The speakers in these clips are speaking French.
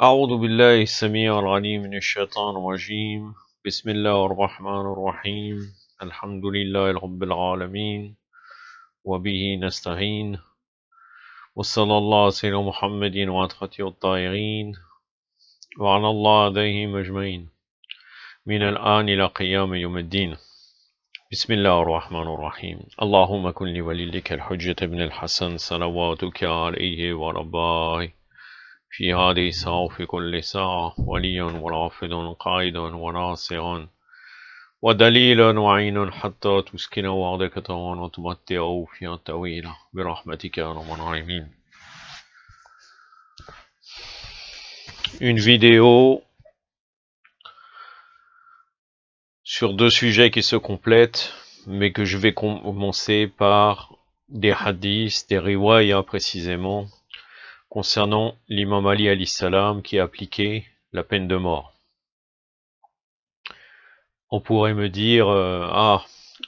أعوذ بالله السميع العليم من الشيطان الرجيم. بسم الله الرحمن الرحيم. الحمد لله رب العالمين وبه نستعين، وصلى الله على سيدنا محمد وعلى الطاهرين وعلى الله عليهم أجمعين من الآن إلى قيام يوم الدين. بسم الله الرحمن الرحيم. اللهم كن لوليك الحجة بن الحسن صلواتك عليه ورباه في هذه الساعة في كل ساعة وليا ورافضا قائدا وناصرا ودليلا وعينا حتى تسكن وعدك طوعا وتمتعه فيها طويلا برحمتك يا رب العالمين. Une vidéo sur deux sujets qui se complètent, mais que je vais commencer par des hadiths, des riwayas précisément, concernant l'imam Ali alayhi salam qui a appliqué la peine de mort. On pourrait me dire,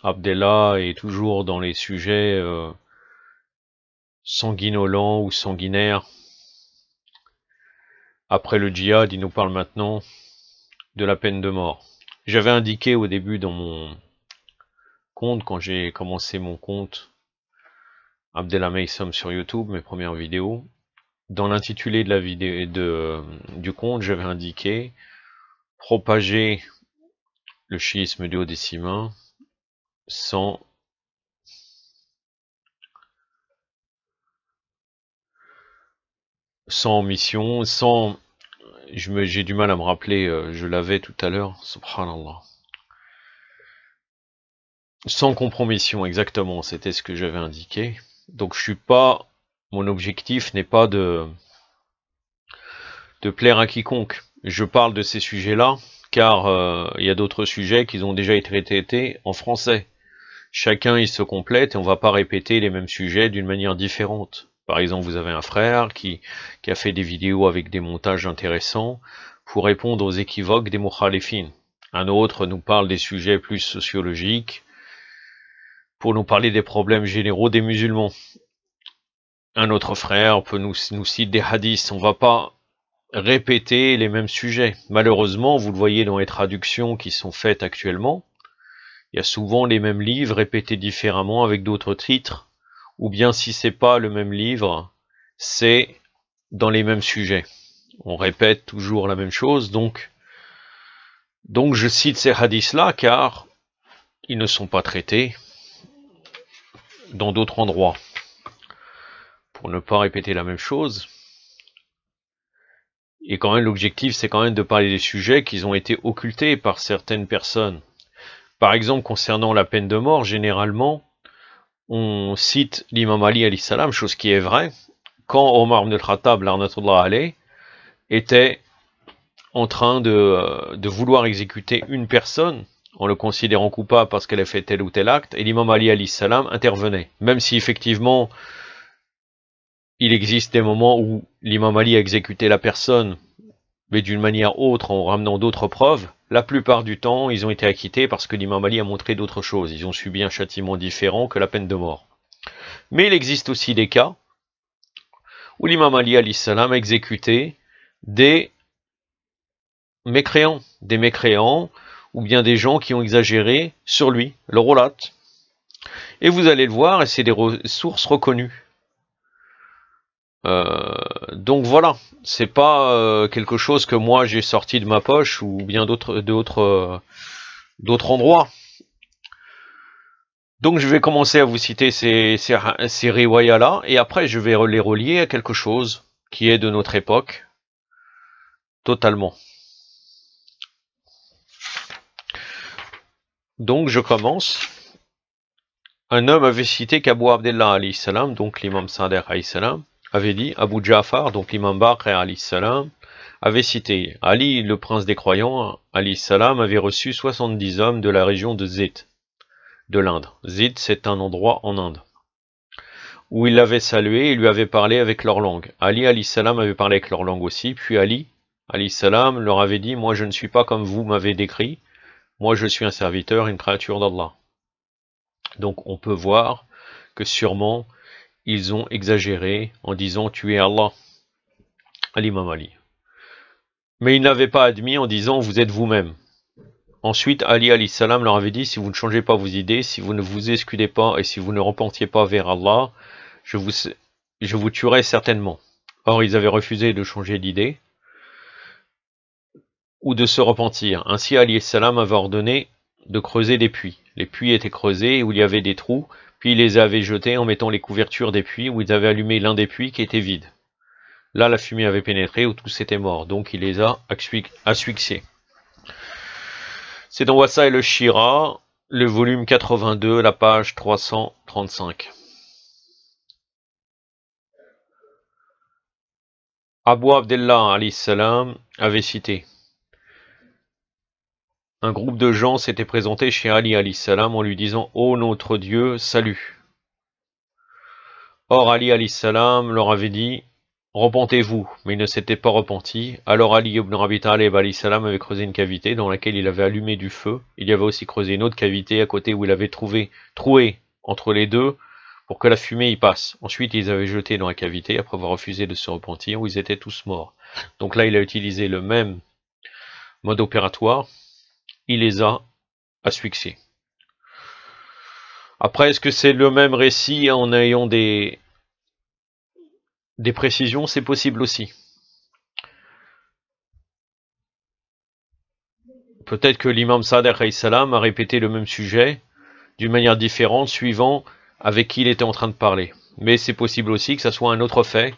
Abdallah est toujours dans les sujets sanguinolents ou sanguinaires. Après le djihad, il nous parle maintenant de la peine de mort. J'avais indiqué au début dans mon compte, quand j'ai commencé mon compte Abdallah Maysom sur YouTube, mes premières vidéos, dans l'intitulé de la vidéo du compte, j'avais indiqué propager le chiisme duodécimain sans omission, j'ai du mal à me rappeler, je l'avais tout à l'heure, subhanallah. Sans compromission, exactement, c'était ce que j'avais indiqué. Donc mon objectif n'est pas de plaire à quiconque. Je parle de ces sujets-là, car il y a d'autres sujets qui ont déjà été traités en français. Chacun il se complète et on va pas répéter les mêmes sujets d'une manière différente. Par exemple, vous avez un frère qui a fait des vidéos avec des montages intéressants pour répondre aux équivoques des mukhalifines. Un autre nous parle des sujets plus sociologiques pour nous parler des problèmes généraux des musulmans. Un autre frère peut nous citer des hadiths. On va pas répéter les mêmes sujets. Malheureusement, vous le voyez dans les traductions qui sont faites actuellement, il y a souvent les mêmes livres répétés différemment avec d'autres titres, ou bien si c'est pas le même livre, c'est dans les mêmes sujets. On répète toujours la même chose, donc je cite ces hadiths-là car ils ne sont pas traités dans d'autres endroits. Pour ne pas répéter la même chose. Et quand même, l'objectif, c'est quand même de parler des sujets qui ont été occultés par certaines personnes. Par exemple, concernant la peine de mort, généralement, on cite l'imam Ali alayhi salam, chose qui est vraie, quand Omar ibn al-Khattab, l'arnatullah alayh, était en train de vouloir exécuter une personne, en le considérant coupable parce qu'elle a fait tel ou tel acte, et l'imam Ali alayhi salam intervenait. Même si effectivement, il existe des moments où l'imam Ali a exécuté la personne, mais d'une manière autre, en ramenant d'autres preuves, la plupart du temps, ils ont été acquittés parce que l'imam Ali a montré d'autres choses. Ils ont subi un châtiment différent que la peine de mort. Mais il existe aussi des cas où l'imam Ali alayhi salam a exécuté des mécréants, ou bien des gens qui ont exagéré sur lui, le relate. Et vous allez le voir, et c'est des sources reconnues. Donc voilà, c'est pas quelque chose que moi j'ai sorti de ma poche ou bien d'autres endroits. Donc je vais commencer à vous citer ces riwayas là et après je vais les relier à quelque chose qui est de notre époque totalement. Donc je commence. Un homme avait cité qu'Abu Abdallah alayhi salam, donc l'imam Sadiq alayhi salam, avait dit, Abu Ja'far, donc l'imam Baqir alayhi salam, avait cité, Ali, le prince des croyants, alayhi salam, avait reçu 70 hommes de la région de Zid, de l'Inde. Zid, c'est un endroit en Inde, où il l'avait salué et lui avait parlé avec leur langue. Ali, alayhi salam, avait parlé avec leur langue aussi, puis Ali, alayhi salam, leur avait dit, moi je ne suis pas comme vous m'avez décrit, moi je suis un serviteur, une créature d'Allah. Donc on peut voir que sûrement ils ont exagéré en disant tu es Allah à l'imam Ali. Mais ils n'avaient pas admis en disant vous êtes vous-même. Ensuite, Ali alayhi salam leur avait dit si vous ne changez pas vos idées, si vous ne vous excusez pas et si vous ne repentiez pas vers Allah, je vous tuerai certainement. Or, ils avaient refusé de changer d'idée ou de se repentir. Ainsi, Ali alayhi salam avait ordonné de creuser des puits. Les puits étaient creusés où il y avait des trous, puis il les avait jetés en mettant les couvertures des puits où ils avaient allumé l'un des puits qui était vide. Là, la fumée avait pénétré où tous étaient morts, donc il les a asphyxiés. C'est dans Wassa et le Shira, le volume 82, la page 335. Abu Abdullah alayhi salam avait cité. Un groupe de gens s'était présenté chez Ali alayhi salam en lui disant « Ô notre Dieu, salut !» Or Ali alayhi salam leur avait dit « Repentez-vous » mais ils ne s'étaient pas repentis. Alors Ali ibn Abi Talib alayhi salam avait creusé une cavité dans laquelle il avait allumé du feu. Il y avait aussi creusé une autre cavité à côté où il avait troué entre les deux pour que la fumée y passe. Ensuite, ils avaient jeté dans la cavité après avoir refusé de se repentir où ils étaient tous morts. Donc là, il a utilisé le même mode opératoire. Il les a asphyxiés. Après, est-ce que c'est le même récit en ayant des précisions? C'est possible aussi. Peut-être que l'imam Sadiq alayhi salam a répété le même sujet d'une manière différente, suivant avec qui il était en train de parler. Mais c'est possible aussi que ça soit un autre fait.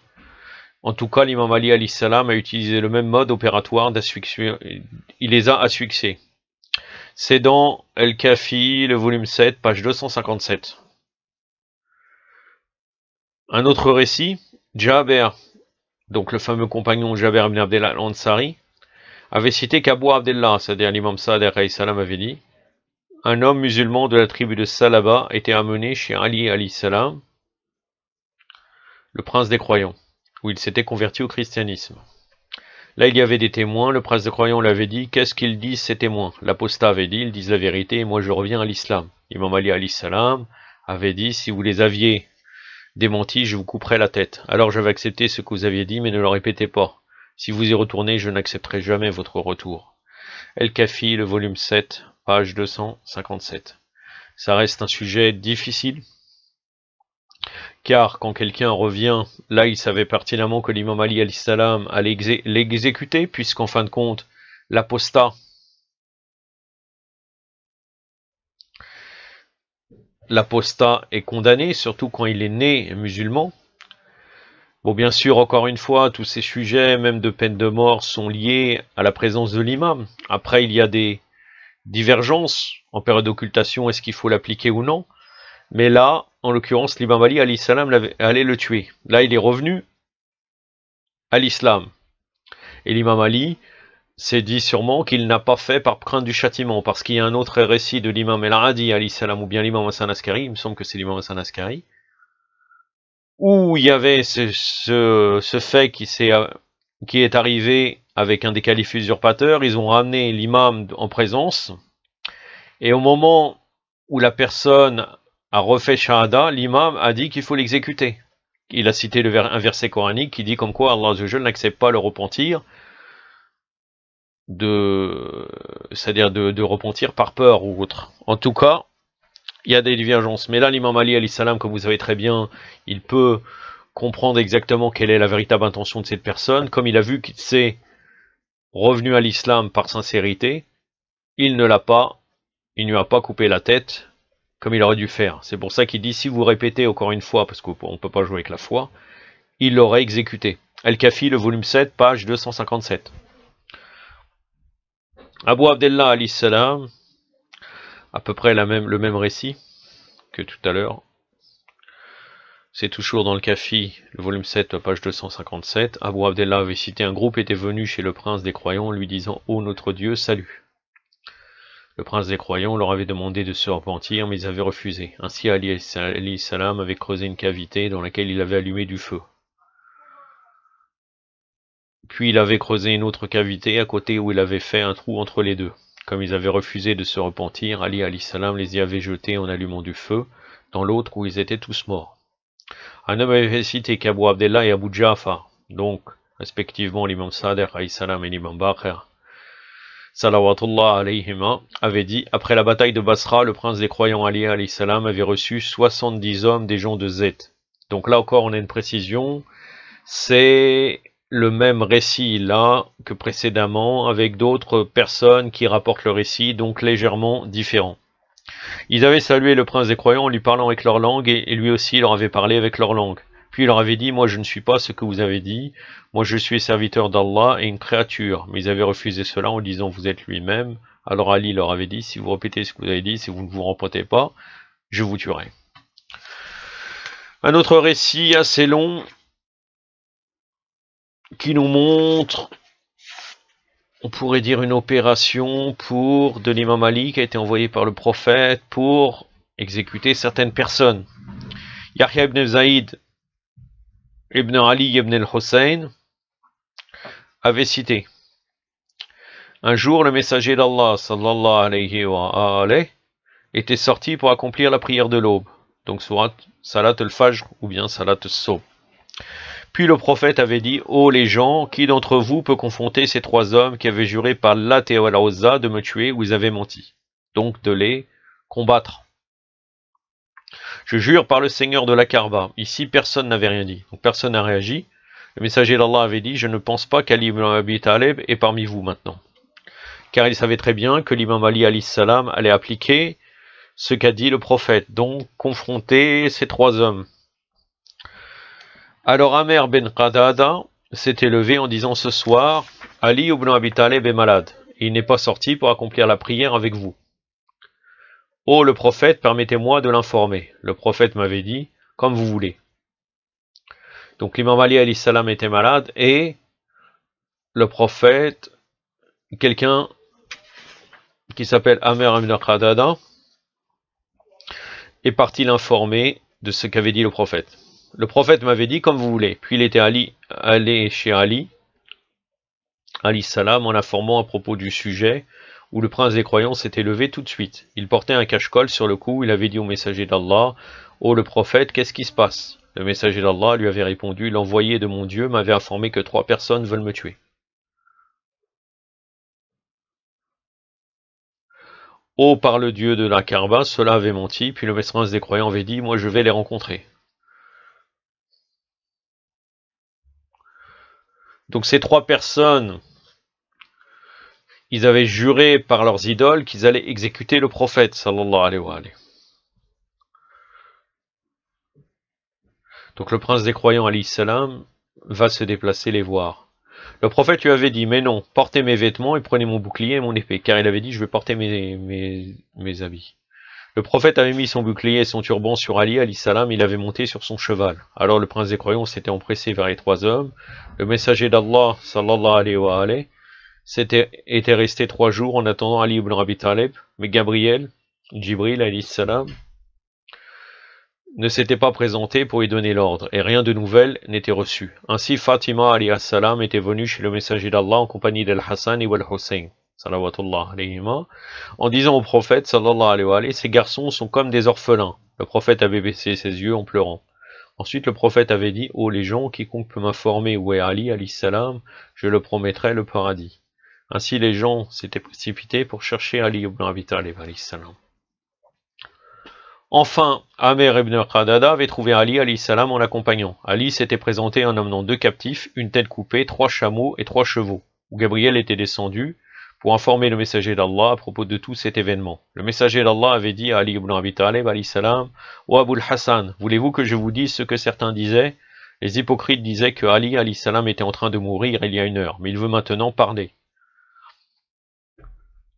En tout cas, l'imam Ali alayhi salam a utilisé le même mode opératoire d'asphyxier. Il les a asphyxiés. C'est dans El-Kafi, le volume 7, page 257. Un autre récit, Jaber, donc le fameux compagnon Jaber ibn Abdullah al-Ansari, avait cité qu'Abu Abdullah, c'est-à-dire l'imam Sadiq alayhi salam, avait dit un homme musulman de la tribu de Salaba était amené chez Ali alayhi salam, le prince des croyants, où il s'était converti au christianisme. Là, il y avait des témoins, le prince des croyants l'avait dit, qu'est-ce qu'ils disent ces témoins? L'apostat avait dit, ils disent la vérité, et moi je reviens à l'islam. L'imam Ali alayhi salam avait dit, si vous les aviez démentis, je vous couperai la tête. Alors j'avais accepté ce que vous aviez dit, mais ne le répétez pas. Si vous y retournez, je n'accepterai jamais votre retour. El-Kafi, le volume 7, page 257. Ça reste un sujet difficile, car quand quelqu'un revient, là il savait pertinemment que l'imam Ali alayhi salam allait l'exécuter, puisqu'en fin de compte, l'apostat est condamné, surtout quand il est né musulman. Bon, bien sûr, encore une fois, tous ces sujets, même de peine de mort, sont liés à la présence de l'imam. Après, il y a des divergences en période d'occultation, est-ce qu'il faut l'appliquer ou non? Mais là, en l'occurrence, l'imam Ali alayhi salam allait le tuer. Là, il est revenu à l'islam. Et l'imam Ali s'est dit sûrement qu'il n'a pas fait par crainte du châtiment, parce qu'il y a un autre récit de l'imam El-Hadi alayhi salam, ou bien l'imam Hassan Askari, il me semble que c'est l'imam Hassan Askari, où il y avait ce fait qui est arrivé avec un des califes usurpateurs. Ils ont ramené l'imam en présence, et au moment où la personne a refait Shahada, l'imam a dit qu'il faut l'exécuter. Il a cité un verset coranique qui dit comme quoi Allah Azza wa Jalla n'accepte pas le repentir, c'est-à-dire de repentir par peur ou autre. En tout cas, il y a des divergences. Mais là, l'imam Ali alayhi salam, comme vous savez très bien, il peut comprendre exactement quelle est la véritable intention de cette personne. Comme il a vu qu'il s'est revenu à l'islam par sincérité, il ne lui a pas coupé la tête comme il aurait dû faire. C'est pour ça qu'il dit, si vous répétez encore une fois, parce qu'on ne peut pas jouer avec la foi, il l'aurait exécuté. El-Kafi, le volume 7, page 257. Abu Abdullah alayhi salam, à peu près le même récit que tout à l'heure. C'est toujours dans le Kafi, le volume 7, page 257. Abu Abdullah avait cité un groupe était venu chez le prince des croyants, lui disant « Ô notre Dieu, salut !» Le prince des croyants leur avait demandé de se repentir, mais ils avaient refusé. Ainsi Ali alayhi salam avait creusé une cavité dans laquelle il avait allumé du feu. Puis il avait creusé une autre cavité à côté où il avait fait un trou entre les deux. Comme ils avaient refusé de se repentir, Ali alayhi salam les y avait jetés en allumant du feu, dans l'autre où ils étaient tous morts. Un homme avait cité qu'Abu Abdullah et Abu Ja'far, donc respectivement l'imam Sadiq alayhi salam et l'imam Baqir salawatullah alayhima, avaient dit: après la bataille de Basra, le prince des croyants Ali alayhi salam avait reçu 70 hommes des gens de Zed. Donc là encore on a une précision, c'est le même récit là que précédemment, avec d'autres personnes qui rapportent le récit, donc légèrement différent. Ils avaient salué le prince des croyants en lui parlant avec leur langue, et lui aussi leur avait parlé avec leur langue. Puis il leur avait dit: moi je ne suis pas ce que vous avez dit, moi je suis serviteur d'Allah et une créature. Mais ils avaient refusé cela en disant: vous êtes lui-même. Alors Ali leur avait dit: si vous répétez ce que vous avez dit, si vous ne vous reprotez pas, je vous tuerai. Un autre récit assez long qui nous montre, on pourrait dire, une opération de l'imam Ali qui a été envoyé par le prophète pour exécuter certaines personnes. Yahya ibn Zaïd ibn Ali ibn al-Hussein avait cité: un jour le messager d'Allah sallallahu alayhi wa alayhi était sorti pour accomplir la prière de l'aube, donc surat Salat al-Fajr ou bien Salat al-Subh. Puis le prophète avait dit: ô les gens, qui d'entre vous peut confronter ces trois hommes qui avaient juré par Lat et al-Uzza de me tuer ou ils avaient menti, donc de les combattre? Je jure par le Seigneur de la Kaaba. Ici personne n'avait rien dit, donc personne n'a réagi. Le messager d'Allah avait dit: je ne pense pas qu'Ali ibn Abi Talib est parmi vous maintenant, car il savait très bien que l'imam Ali alayhi salam allait appliquer ce qu'a dit le prophète, donc confronter ces trois hommes. Alors Amer ben Qadada s'était levé en disant: ce soir, Ali ibn Abi Talib est malade, et il n'est pas sorti pour accomplir la prière avec vous. Oh le prophète, permettez-moi de l'informer. Le prophète m'avait dit: comme vous voulez. Donc l'imam Ali alayhi salam était malade, et le prophète, quelqu'un qui s'appelle Amer ibn Qadada, est parti l'informer de ce qu'avait dit le prophète. Le prophète m'avait dit: comme vous voulez. Puis il était allé chez Ali salam en informant à propos du sujet, où le prince des croyants s'était levé tout de suite. Il portait un cache-col sur le cou, il avait dit au messager d'Allah: ô le prophète, qu'est-ce qui se passe? Le messager d'Allah lui avait répondu: l'envoyé de mon Dieu m'avait informé que 3 personnes veulent me tuer. Ô par le Dieu de la Kaaba, cela avait menti. Puis le prince des croyants avait dit: moi je vais les rencontrer. Donc ces 3 personnes, ils avaient juré par leurs idoles qu'ils allaient exécuter le prophète sallallahu alayhi wa alayhi. Donc le prince des croyants alayhi salam va se déplacer les voir. Le prophète lui avait dit: mais non, portez mes vêtements et prenez mon bouclier et mon épée, car il avait dit: je vais porter mes habits. Le prophète avait mis son bouclier et son turban sur Ali alayhi salam, il avait monté sur son cheval. Alors le prince des croyants s'était empressé vers les 3 hommes. Le messager d'Allah sallallahu alayhi wa alayhi était resté 3 jours en attendant Ali ibn Abi Talib, mais Jibril alayhi salam, ne s'était pas présenté pour lui donner l'ordre, et rien de nouvel n'était reçu. Ainsi Fatima alayhi salam était venue chez le messager d'Allah en compagnie d'Al-Hassan et Al-Hussein, salawatullah alayhima, en disant au prophète sallallahu alayhi wa alayhi: ces garçons sont comme des orphelins. Le prophète avait baissé ses yeux en pleurant. Ensuite le prophète avait dit: ô les gens, quiconque peut m'informer où est Ali alayhi salam, je le promettrai le paradis. Ainsi les gens s'étaient précipités pour chercher Ali ibn Abi Talib alayhi salam. Enfin, Amer ibn Qadada avait trouvé Ali alayhi salam en l'accompagnant. Ali s'était présenté en emmenant 2 captifs, une tête coupée, 3 chameaux et 3 chevaux, où Gabriel était descendu pour informer le messager d'Allah à propos de tout cet événement. Le messager d'Allah avait dit à Ali ibn Abi Talib alayhi salam: ô Abul Hassan, voulez-vous que je vous dise ce que certains disaient? Les hypocrites disaient que Ali alayhi salam était en train de mourir il y a 1 heure, mais il veut maintenant parler.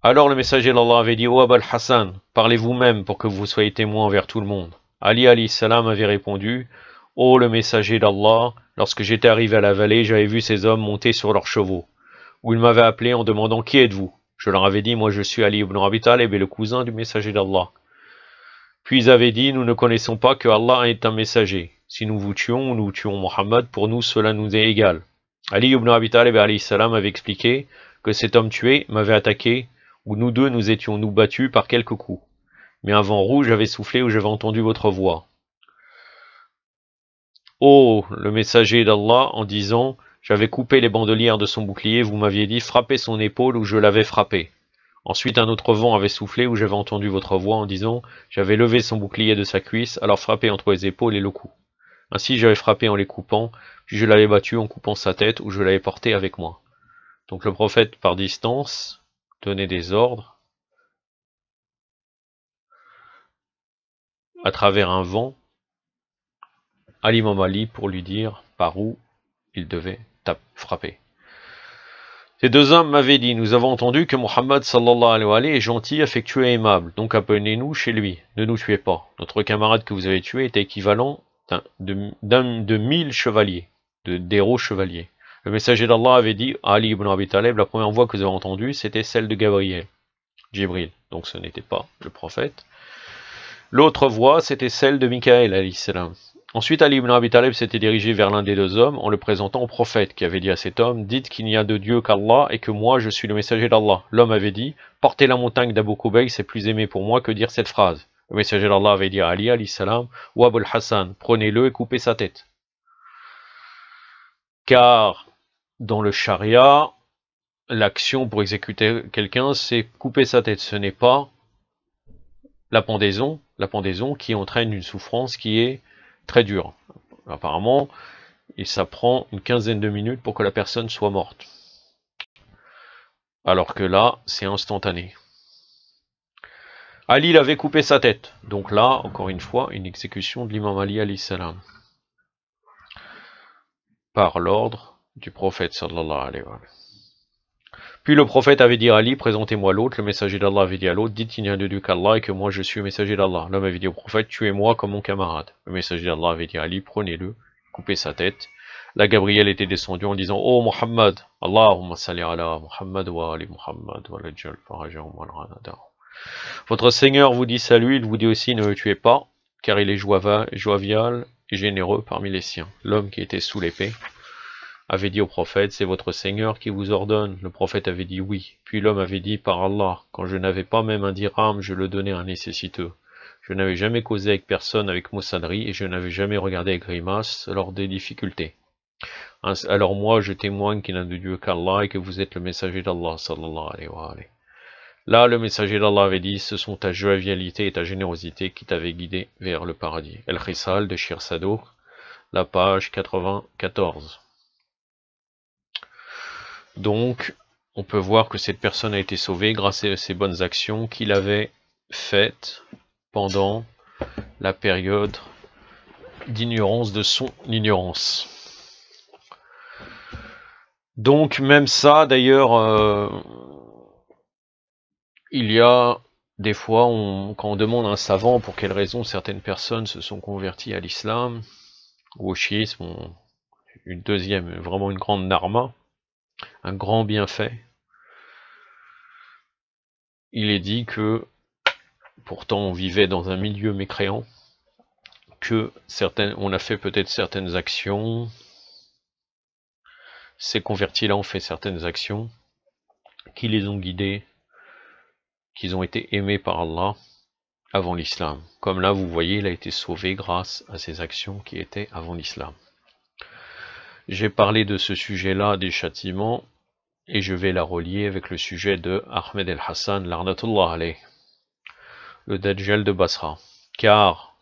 Alors le messager d'Allah avait dit: ô Abul Hassan, parlez vous-même pour que vous soyez témoin envers tout le monde. Ali alayhi salam avait répondu: ô le messager d'Allah, lorsque j'étais arrivé à la vallée, j'avais vu ces hommes monter sur leurs chevaux, où ils m'avaient appelé en demandant: qui êtes-vous? Je leur avais dit: moi je suis Ali ibn Abi Talib et le cousin du messager d'Allah. Puis ils avaient dit: nous ne connaissons pas que Allah est un messager. Si nous vous tuons ou nous tuons Mohammed, pour nous cela nous est égal. Ali ibn Abi Talib alayhi salam avait expliqué que cet homme tué m'avait attaqué, où nous deux nous étions battus par quelques coups. Mais un vent rouge avait soufflé où j'avais entendu votre voix. Oh, le messager d'Allah, en disant: J'avais coupé les bandolières de son bouclier, vous m'aviez dit frappez son épaule où je l'avais frappé. Ensuite un autre vent avait soufflé où j'avais entendu votre voix en disant j'avais levé son bouclier de sa cuisse, alors frappé entre les épaules et le cou. Ainsi j'avais frappé en les coupant, puis je l'avais battu en coupant sa tête où je l'avais porté avec moi. Donc le prophète par distance donnait des ordres à travers un vent à l'imam Ali pour lui dire par où il devait frapper. Ces deux hommes m'avaient dit, nous avons entendu que Muhammad sallallahu alayhi wa sallam est gentil, affectueux et aimable, donc appelez-nous chez lui, ne nous tuez pas. Notre camarade que vous avez tué était équivalent de 1000 chevaliers, d'héros chevaliers. Le messager d'Allah avait dit à Ali ibn Abi Talib, la première voix que vous avez entendue, c'était celle de Gabriel, Jibril, donc ce n'était pas le prophète. L'autre voix, c'était celle de Mikaël alayhi salam. Ensuite, Ali ibn Abi Talib s'était dirigé vers l'un des deux hommes en le présentant au prophète, qui avait dit à cet homme, dites qu'il n'y a de Dieu qu'Allah et que moi je suis le messager d'Allah. L'homme avait dit, portez la montagne d'Abu Kubayl, c'est plus aimé pour moi que dire cette phrase. Le messager d'Allah avait dit à Ali alayhi salam, ou Abul Hassan, prenez-le et coupez sa tête. Car dans le charia, l'action pour exécuter quelqu'un, c'est couper sa tête. Ce n'est pas la pendaison qui entraîne une souffrance qui est très dure. Apparemment, et ça prend une quinzaine de minutes pour que la personne soit morte. Alors que là, c'est instantané. Ali avait coupé sa tête. Donc là, encore une fois, une exécution de l'imam Ali alayhi salam. Par l'ordre du prophète sallallahu alayhi wa sallam. Puis le prophète avait dit à Ali, présentez-moi l'autre. Le messager d'Allah avait dit à l'autre, dites qu'il n'y a de Dieu qu'Allah et que moi je suis le messager d'Allah. L'homme avait dit au prophète, tuez-moi comme mon camarade. Le messager d'Allah avait dit à Ali, prenez-le, coupez sa tête. Là, Gabriel était descendu en disant, oh Muhammad, Allahumma salli ala Muhammad wa ali Muhammad wa lajjal farajahum wa al-ranada. Votre Seigneur vous dit salut, il vous dit aussi ne le tuez pas, car il est jovial et généreux parmi les siens. L'homme qui était sous l'épée avait dit au prophète, c'est votre Seigneur qui vous ordonne. Le prophète avait dit oui. Puis l'homme avait dit, par Allah, quand je n'avais pas même un dirham, je le donnais à un nécessiteux. Je n'avais jamais causé avec personne avec moussaderie, et je n'avais jamais regardé avec grimace lors des difficultés. Alors moi, je témoigne qu'il n'a de Dieu qu'Allah, et que vous êtes le messager d'Allah, sallallahu alayhi wa sallam. Là, le messager d'Allah avait dit, ce sont ta jovialité et ta générosité qui t'avaient guidé vers le paradis. El-Khisal de Shir Sadouk, la page 94. Donc, on peut voir que cette personne a été sauvée grâce à ces bonnes actions qu'il avait faites pendant la période d'ignorance de son ignorance. Donc, même ça, d'ailleurs, il y a des fois, quand on demande à un savant pour quelles raisons certaines personnes se sont converties à l'islam ou au chiisme, une deuxième, vraiment une grande narma, un grand bienfait. Il est dit que, pourtant on vivait dans un milieu mécréant, que on a fait peut-être certaines actions, ces convertis-là ont fait certaines actions, qui les ont guidés, qu'ils ont été aimés par Allah avant l'islam. Comme là, vous voyez, il a été sauvé grâce à ces actions qui étaient avant l'islam. J'ai parlé de ce sujet-là, des châtiments, et je vais la relier avec le sujet de Ahmed el-Hassan, l'arnatullah alayh, le Dajjal de Basra. Car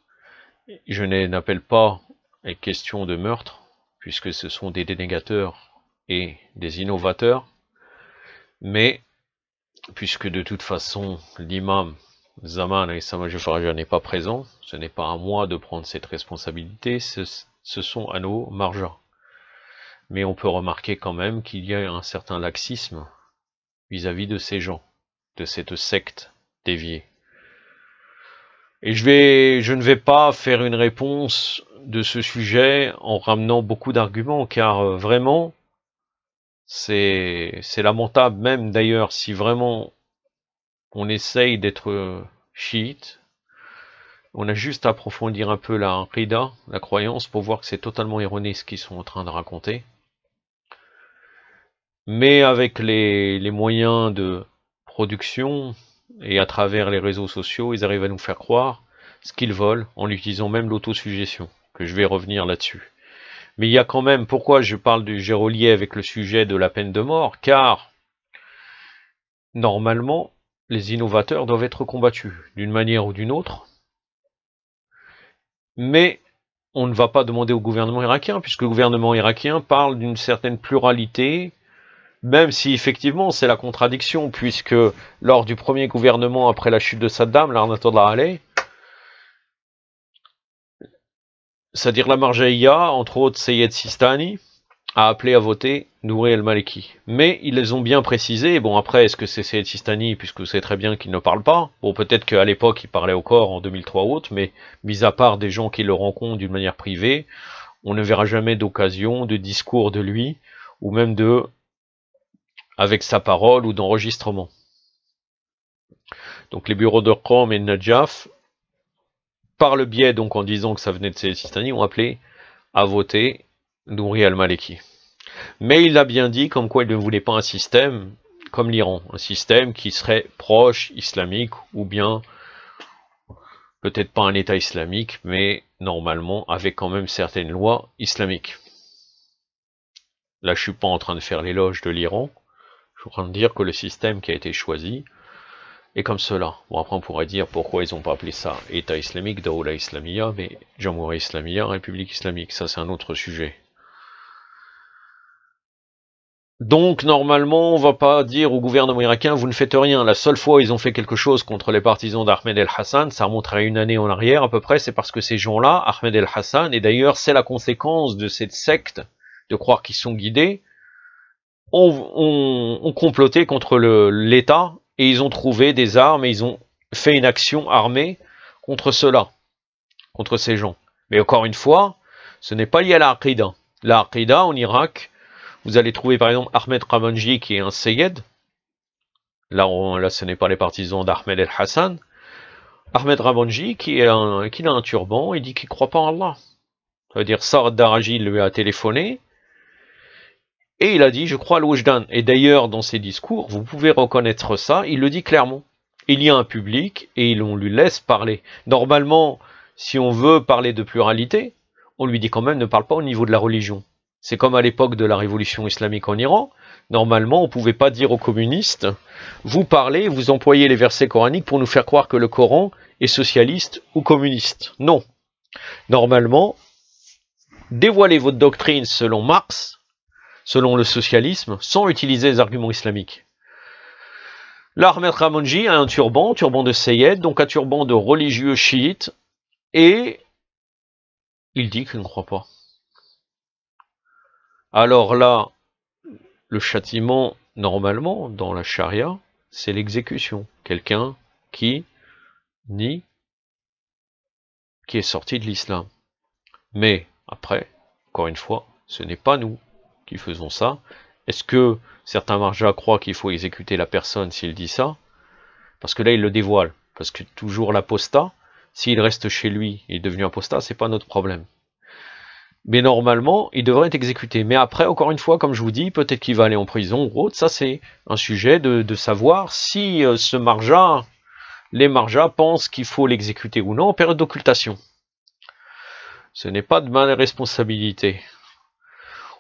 je n'appelle pas les questions de meurtre, puisque ce sont des dénégateurs et des innovateurs, mais puisque de toute façon l'imam Zaman n'est pas présent, ce n'est pas à moi de prendre cette responsabilité, ce sont à nos marjas. Mais on peut remarquer quand même qu'il y a un certain laxisme vis-à-vis de ces gens, de cette secte déviée. Et je ne vais pas faire une réponse de ce sujet en ramenant beaucoup d'arguments, car vraiment, c'est lamentable, même d'ailleurs, si vraiment on essaye d'être chiite, on a juste à approfondir un peu la aqidah, la croyance, pour voir que c'est totalement erroné ce qu'ils sont en train de raconter. Mais avec les moyens de production et à travers les réseaux sociaux, ils arrivent à nous faire croire ce qu'ils veulent en utilisant même l'autosuggestion, que je vais revenir là-dessus. Mais il y a quand même, pourquoi j'ai relié avec le sujet de la peine de mort, car normalement, les innovateurs doivent être combattus, d'une manière ou d'une autre, mais on ne va pas demander au gouvernement irakien, puisque le gouvernement irakien parle d'une certaine pluralité, même si effectivement c'est la contradiction, puisque lors du premier gouvernement après la chute de Saddam, l'Arnatollah Aley, c'est-à-dire la Marjaïa, entre autres Seyed Sistani, a appelé à voter Nouri el-Maliki. Mais ils les ont bien précisé. Bon, après, est-ce que c'est Seyed Sistani, puisque vous savez très bien qu'il ne parle pas? Bon, peut-être qu'à l'époque, il parlait au corps en 2003 ou autre, mais mis à part des gens qui le rencontrent d'une manière privée, on ne verra jamais d'occasion, de discours de lui, ou même avec sa parole ou d'enregistrement. Donc les bureaux de Qom et de Najaf, par le biais, donc en disant que ça venait de Seyed Sistani, ont appelé à voter Nouri al-Maliki. Mais il a bien dit comme quoi il ne voulait pas un système comme l'Iran, un système qui serait proche islamique, ou bien peut-être pas un État islamique, mais normalement avec quand même certaines lois islamiques. Là, je suis pas en train de faire l'éloge de l'Iran, je suis en train de dire que le système qui a été choisi est comme cela. Bon, après on pourrait dire pourquoi ils n'ont pas appelé ça État islamique, Daoula Islamiyya, mais Jamhouria Islamiyya, République islamique, ça c'est un autre sujet. Donc, normalement, on va pas dire au gouvernement irakien, vous ne faites rien. La seule fois où ils ont fait quelque chose contre les partisans d'Ahmed el-Hassan, ça remonterait une année en arrière à peu près, c'est parce que ces gens-là, Ahmed el-Hassan, et d'ailleurs c'est la conséquence de cette secte, de croire qu'ils sont guidés, ont comploté contre l'État, et ils ont trouvé des armes, et ils ont fait une action armée contre cela, contre ces gens. Mais encore une fois, ce n'est pas lié à la Aqida. La Aqida en Irak, vous allez trouver par exemple Ahmed Rabanji qui est un Seyed. Là, ce n'est pas les partisans d'Ahmed el-Hassan. Ahmed Rabanji qui a un turban, il dit qu'il ne croit pas en Allah. Ça veut dire Saad Daraji lui a téléphoné et il a dit je crois à l'Oujdan. Et d'ailleurs dans ses discours, vous pouvez reconnaître ça, il le dit clairement. Il y a un public et on lui laisse parler. Normalement, si on veut parler de pluralité, on lui dit quand même ne parle pas au niveau de la religion. C'est comme à l'époque de la révolution islamique en Iran. Normalement, on ne pouvait pas dire aux communistes, vous parlez, vous employez les versets coraniques pour nous faire croire que le Coran est socialiste ou communiste. Non. Normalement, dévoilez votre doctrine selon Marx, selon le socialisme, sans utiliser les arguments islamiques. Là, Ahmed Ramanji a un turban de Seyed, donc un turban de religieux chiites, et il dit qu'il ne croit pas. Alors là, le châtiment, normalement, dans la charia, c'est l'exécution. Quelqu'un qui nie, qui est sorti de l'islam. Mais, après, encore une fois, ce n'est pas nous qui faisons ça. Est-ce que certains marjas croient qu'il faut exécuter la personne s'il dit ça? Parce que là, il le dévoile. Parce que toujours l'apostat, s'il reste chez lui et est devenu apostat, c'est pas notre problème. Mais normalement, il devrait être exécuté. Mais après, encore une fois, comme je vous dis, peut-être qu'il va aller en prison ou autre. Ça, c'est un sujet de savoir si ce marja, les marjas pensent qu'il faut l'exécuter ou non en période d'occultation. Ce n'est pas de ma responsabilité.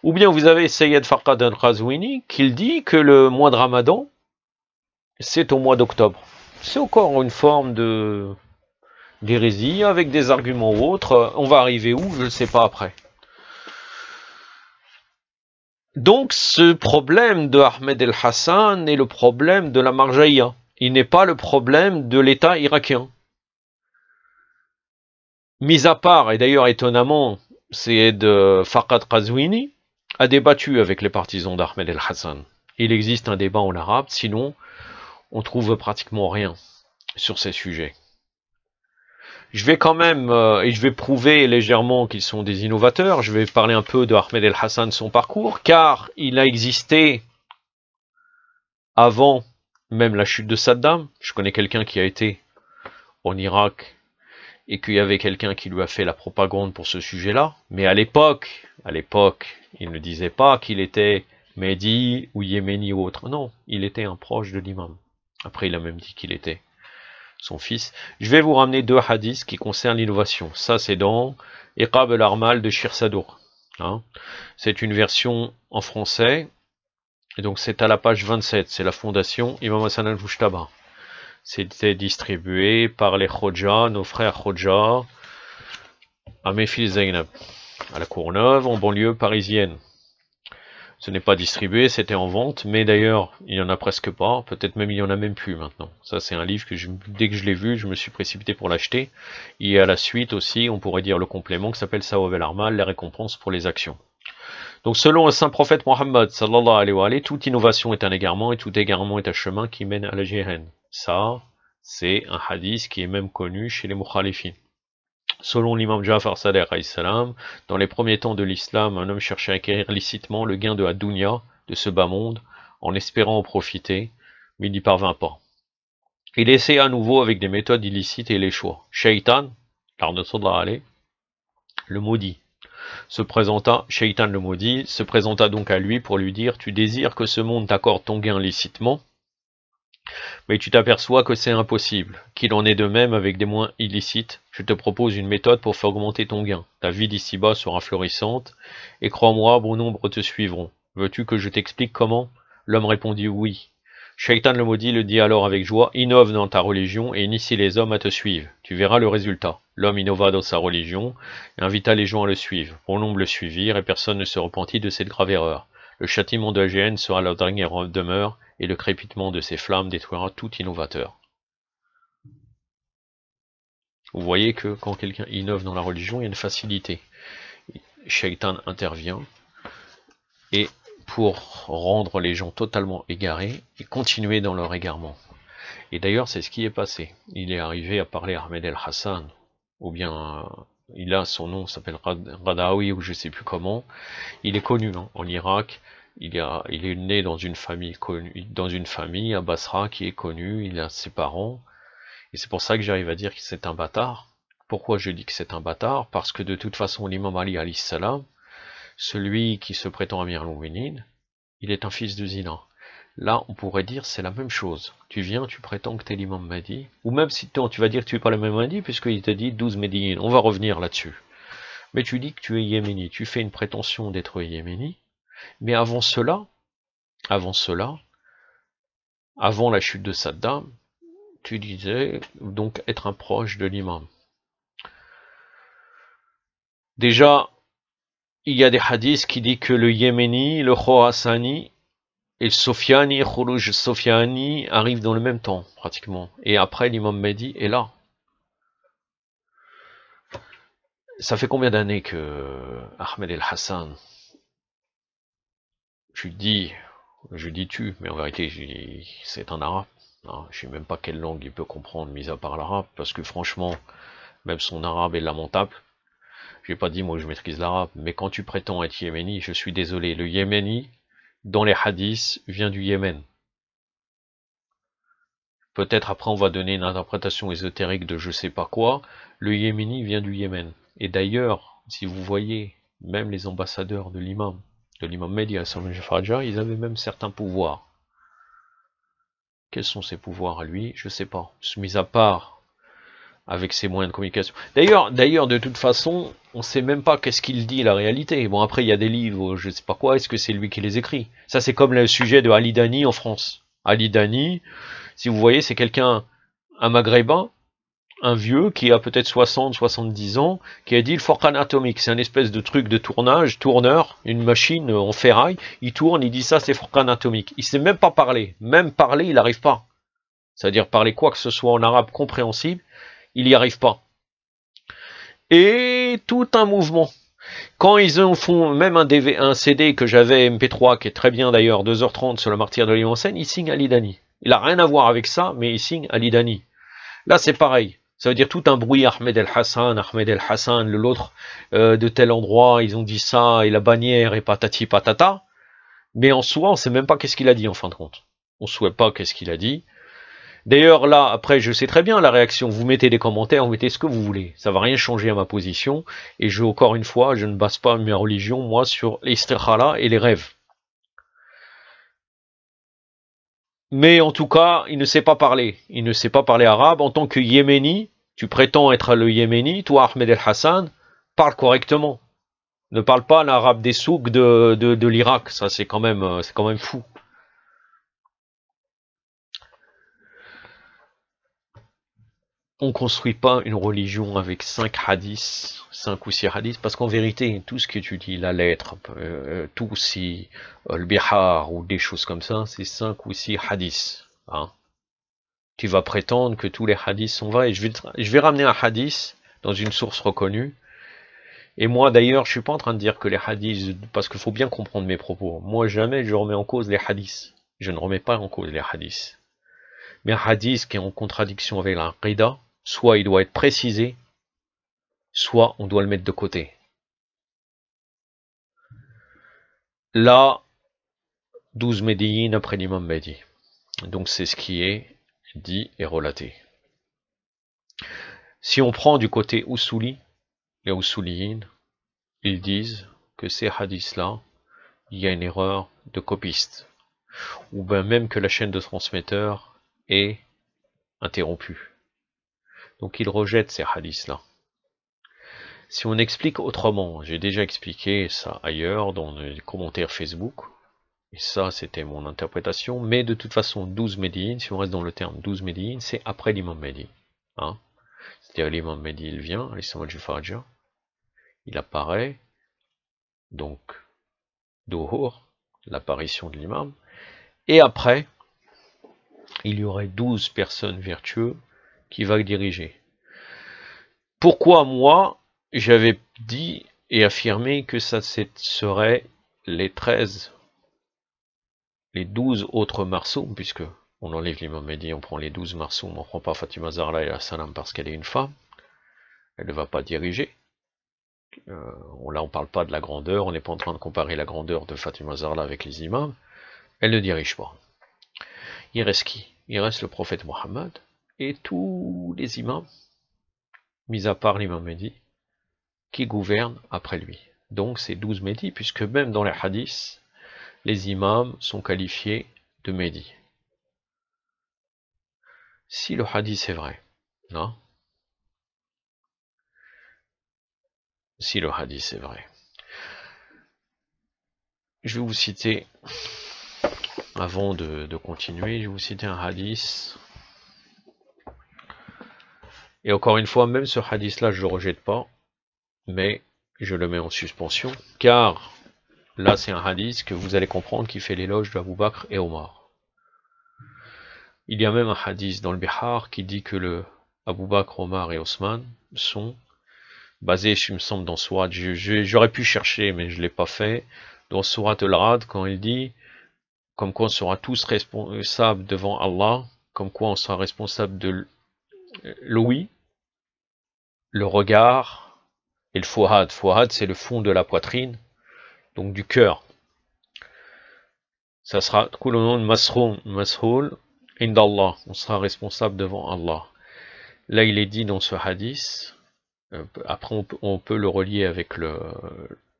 Ou bien vous avez Seyed Farqad al-Qazwini qui dit que le mois de Ramadan, c'est au mois d'octobre. C'est encore une forme d'hérésie avec des arguments ou autres. On va arriver où? Je ne sais pas après. Donc ce problème de Ahmed el-Hassan est le problème de la Marjaïa. Il n'est pas le problème de l'État irakien. Mis à part, et d'ailleurs étonnamment, Seyed Farqad Qazwini a débattu avec les partisans d'Ahmed el-Hassan. Il existe un débat en arabe, sinon on trouve pratiquement rien sur ces sujets. Je vais quand même, et je vais prouver légèrement qu'ils sont des innovateurs, je vais parler un peu de Ahmed el-Hassan, son parcours, car il a existé avant même la chute de Saddam. Je connais quelqu'un qui a été en Irak et qu'il y avait quelqu'un qui lui a fait la propagande pour ce sujet-là. Mais à l'époque, il ne disait pas qu'il était Mehdi ou Yéméni ou autre. Non, il était un proche de l'imam. Après, il a même dit qu'il était son fils. Je vais vous ramener deux hadiths qui concernent l'innovation. Ça, c'est dans Iqab al-Armal de Shir Sadour. Hein. C'est une version en français, et donc c'est à la page 27, c'est la fondation Imam Hassan al-Mujtaba. C'était distribué par les Khoja, nos frères Khoja, à Mefil Zainab, à la Courneuve, en banlieue parisienne. Ce n'est pas distribué, c'était en vente, mais d'ailleurs, il n'y en a presque pas, peut-être même il n'y en a même plus maintenant. Ça, c'est un livre que dès que je l'ai vu, je me suis précipité pour l'acheter. Et à la suite aussi, on pourrait dire le complément qui s'appelle Sawab al-Armal, les récompenses pour les actions. Donc selon le saint prophète Mohammed, sallallahu alayhi wa alayhi, toute innovation est un égarement et tout égarement est un chemin qui mène à la jihad. Ça, c'est un hadith qui est même connu chez les mukhalifin. Selon l'imam Ja'far Sadiq alayhi salam, dans les premiers temps de l'islam, un homme cherchait à acquérir licitement le gain de la dunya, de ce bas monde, en espérant en profiter, mais il n'y parvint pas. Il essaya à nouveau avec des méthodes illicites et il échoua. Shaitan, le maudit, Shaitan le maudit, se présenta donc à lui pour lui dire « Tu désires que ce monde t'accorde ton gain licitement, mais tu t'aperçois que c'est impossible, qu'il en est de même avec des moyens illicites. Je te propose une méthode pour faire augmenter ton gain. Ta vie d'ici-bas sera florissante, et crois-moi, bon nombre te suivront. Veux-tu que je t'explique comment ?» L'homme répondit « Oui. » Shaitan le maudit le dit alors avec joie « Innove dans ta religion et initie les hommes à te suivre. Tu verras le résultat. » L'homme innova dans sa religion et invita les gens à le suivre. Bon nombre le suivirent et personne ne se repentit de cette grave erreur. Le châtiment de la géhenne sera leur dernière demeure, et le crépitement de ces flammes détruira tout innovateur. Vous voyez que quand quelqu'un innove dans la religion, il y a une facilité. Shaitan intervient, et pour rendre les gens totalement égarés, et continuer dans leur égarement. Et d'ailleurs, c'est ce qui est passé. Il est arrivé à parler à Ahmed el-Hassan, ou bien il a son nom, s'appelle Radawi, ou je sais plus comment. Il est connu en Irak. Il est né dans une famille connue, à Basra, qui est connue. Il a ses parents, et c'est pour ça que j'arrive à dire que c'est un bâtard. Pourquoi je dis que c'est un bâtard? Parce que de toute façon, l'imam Ali alayhi salam, celui qui se prétend Amir al-Mu'minin, il est un fils de zina. Là, on pourrait dire c'est la même chose. Tu viens, tu prétends que tu es l'imam Mahdi, ou même si tu vas dire que tu n'es pas le même Mahdi, puisqu'il t'a dit 12 Médiyines. On va revenir là-dessus. Mais tu dis que tu es yéméni, tu fais une prétention d'être yéméni, mais avant cela, avant la chute de Saddam, tu disais donc être un proche de l'imam. Déjà, il y a des hadiths qui disent que le Yéméni, le Khorasani et le Sofiani, Khuruj Sofiani arrivent dans le même temps, pratiquement. Et après, l'imam Mahdi est là. Ça fait combien d'années que Ahmed el-Hassan, je dis tu, mais en vérité, c'est un arabe. Je sais même pas quelle langue il peut comprendre, mis à part l'arabe, parce que franchement, même son arabe est lamentable. J'ai pas dit moi que je maîtrise l'arabe, mais quand tu prétends être yéméni, je suis désolé, le yéméni, dans les hadiths, vient du Yémen. Peut-être après on va donner une interprétation ésotérique de je sais pas quoi, le yéméni vient du Yémen. Et d'ailleurs, si vous voyez, même les ambassadeurs de l'imam Mahdi à Fajar, ils avaient même certains pouvoirs. Quels sont ces pouvoirs à lui? Je sais pas. Mis à part avec ses moyens de communication. D'ailleurs, de toute façon, on sait même pas qu'est-ce qu'il dit la réalité. Bon, après, il y a des livres, je sais pas quoi, est-ce que c'est lui qui les écrit? Ça, c'est comme le sujet de Ali Dani en France. Ali Dani, si vous voyez, c'est quelqu'un, un maghrébin, un vieux qui a peut-être 60, 70 ans, qui a dit le Furqan atomique. C'est un espèce de truc de tourneur, une machine en ferraille. Il tourne, il dit ça, c'est Furqan atomique. Il sait même pas parler. Même parler, il n'arrive pas. C'est-à-dire parler quoi que ce soit en arabe compréhensible, il n'y arrive pas. Et tout un mouvement. Quand ils en font même un CD que j'avais MP3, qui est très bien d'ailleurs, 2h30 sur le martyr de l'Imam Hussein, il signe Ali Dani. Il n'a rien à voir avec ça, mais il signe Ali Dani. Là, c'est pareil. Ça veut dire tout un bruit, Ahmed el-Hassan, l'autre de tel endroit, ils ont dit ça, et la bannière, et patati patata. Mais en soi, on ne sait même pas qu'est-ce qu'il a dit, en fin de compte. On ne sait pas qu'est-ce qu'il a dit. D'ailleurs, là, après, je sais très bien la réaction. Vous mettez des commentaires, vous mettez ce que vous voulez. Ça va rien changer à ma position. Et encore une fois, je ne base pas ma religion, moi, sur l'istikhala et les rêves. Mais en tout cas, il ne sait pas parler. Il ne sait pas parler arabe. En tant que yéméni, tu prétends être le yéméni, toi, Ahmed el-Hassan, parle correctement. Ne parle pas l'arabe des souks de l'Irak, ça c'est quand même fou. On construit pas une religion avec 5 hadiths, 5 ou 6 hadiths, parce qu'en vérité, tout ce que tu dis, la lettre, tout si le bihar ou des choses comme ça, c'est 5 ou 6 hadiths. Hein. Tu vas prétendre que tous les hadiths sont vrais. Je vais ramener un hadith dans une source reconnue. Et moi d'ailleurs, je suis pas en train de dire que les hadiths, parce qu'il faut bien comprendre mes propos. Moi jamais je remets en cause les hadiths. Je ne remets pas en cause les hadiths. Mais un hadith qui est en contradiction avec la qida, soit il doit être précisé, soit on doit le mettre de côté. Là, 12 médiyines après l'imam Mahdi. Donc c'est ce qui est dit et relaté. Si on prend du côté Usuli, les Usuliyin, ils disent que ces hadiths-là, il y a une erreur de copiste, ou bien même que la chaîne de transmetteur est interrompue. Donc ils rejettent ces hadiths-là. Si on explique autrement, j'ai déjà expliqué ça ailleurs dans les commentaires Facebook, et ça c'était mon interprétation, mais de toute façon 12 médiyines, si on reste dans le terme 12 médiyines, c'est après l'imam Mahdi. Hein, c'est-à-dire l'imam Mahdi il vient, l'islam al-Jufaja, il apparaît, donc Dohur, l'apparition de l'imam, et après, il y aurait 12 personnes vertueuses qui vont diriger. Pourquoi moi, j'avais dit et affirmé que ça serait les 13, les 12 autres marsoum, puisque on enlève l'imam Mahdi, on prend les 12 marsoum, on ne prend pas Fatima Zahra et salam parce qu'elle est une femme, elle ne va pas diriger. Là on parle pas de la grandeur, on n'est pas en train de comparer la grandeur de Fatima Zahra avec les imams, elle ne dirige pas. Il reste qui? Il reste le prophète Mohammed et tous les imams, mis à part l'imam Mahdi, qui gouvernent après lui. Donc c'est 12 Mahdi, puisque même dans les hadiths, les imams sont qualifiés de Mahdi. Si le hadith est vrai, non? Si le hadith est vrai. Je vais vous citer, avant de continuer, je vais vous citer un hadith. Et encore une fois, même ce hadith-là, je ne le rejette pas, mais je le mets en suspension, car là, c'est un hadith que vous allez comprendre qui fait l'éloge d'Abu Bakr et Omar. Il y a même un hadith dans le Bihar qui dit que le Abu Bakr, Omar et Osman sont basés, je me semble, dans Surat. J'aurais pu chercher, mais je ne l'ai pas fait. Dans Surat al-Rad, quand il dit comme quoi on sera tous responsables devant Allah, comme quoi on sera responsable de l'ouïe, le regard et le fuhad. Fuhad, c'est le fond de la poitrine, donc du cœur. Ça sera tout le nom de Mashoul, Indallah. On sera responsable devant Allah. Là, il est dit dans ce hadith, après on peut le relier avec le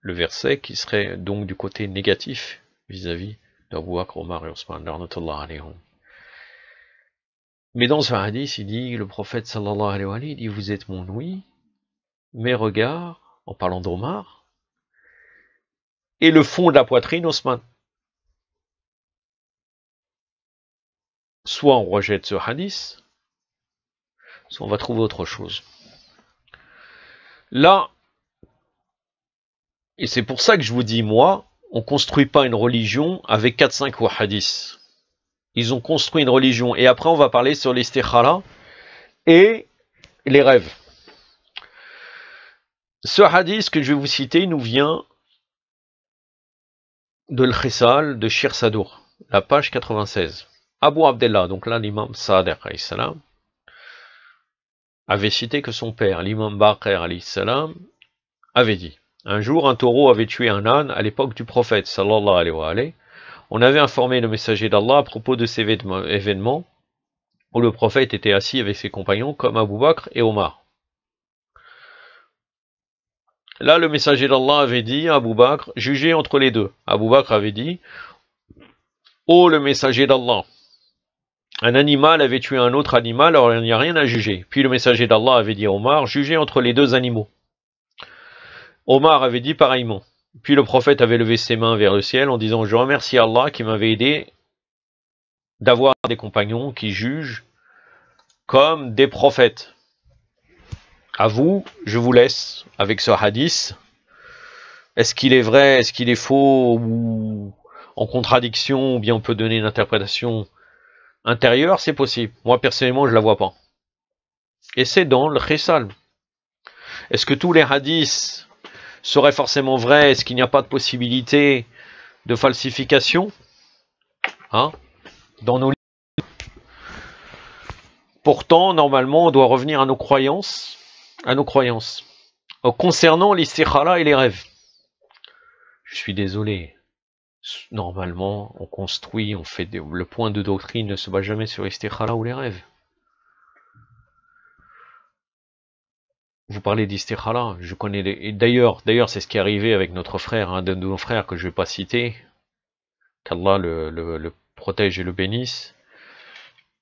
verset qui serait donc du côté négatif vis-à-vis d'Abu Bakr, Omar et Osman. Mais dans ce hadith, il dit, le prophète sallallahu alayhi wa sallam, il dit, vous êtes mon ouïe, mes regards, en parlant d'Omar, et le fond de la poitrine, Osman. Soit on rejette ce hadith, soit on va trouver autre chose. Là, et c'est pour ça que je vous dis, moi, on ne construit pas une religion avec 4-5 hadiths. Ils ont construit une religion. Et après, on va parler sur l'istikhara et les rêves. Ce hadith que je vais vous citer nous vient de l'Khisal de Shir Sadour, la page 96. Abu Abdallah, donc là l'imam Sadiq salam, avait cité que son père, l'imam Baqir salam, avait dit: un jour un taureau avait tué un âne à l'époque du prophète sallallahu alayhi wa sallam. On avait informé le messager d'Allah à propos de ces événements où le prophète était assis avec ses compagnons comme Abu Bakr et Omar. Là, le messager d'Allah avait dit à Abu Bakr, jugez entre les deux. Abu Bakr avait dit, ô le messager d'Allah, un animal avait tué un autre animal, alors il n'y a rien à juger. Puis le messager d'Allah avait dit à Omar, jugez entre les deux animaux. Omar avait dit pareillement. Puis le prophète avait levé ses mains vers le ciel en disant « Je remercie Allah qui m'avait aidé d'avoir des compagnons qui jugent comme des prophètes. » À vous, je vous laisse avec ce hadith. Est-ce qu'il est vrai, est-ce qu'il est faux, ou en contradiction, ou bien on peut donner une interprétation intérieure, c'est possible. Moi, personnellement, je la vois pas. Et c'est dans le Khisal. Est-ce que tous les hadiths seraient forcément vrais? Est-ce qu'il n'y a pas de possibilité de falsification hein, dans nos livres? Pourtant, normalement, on doit revenir à nos croyances. Concernant l'istikhara et les rêves. Je suis désolé. Normalement, on construit, on fait le point de doctrine ne se bat jamais sur l'istikhara ou les rêves. Vous parlez d'istikhara, je connais et d'ailleurs, c'est ce qui est arrivé avec notre frère, un de nos frères que je ne vais pas citer, qu'Allah le protège et le bénisse.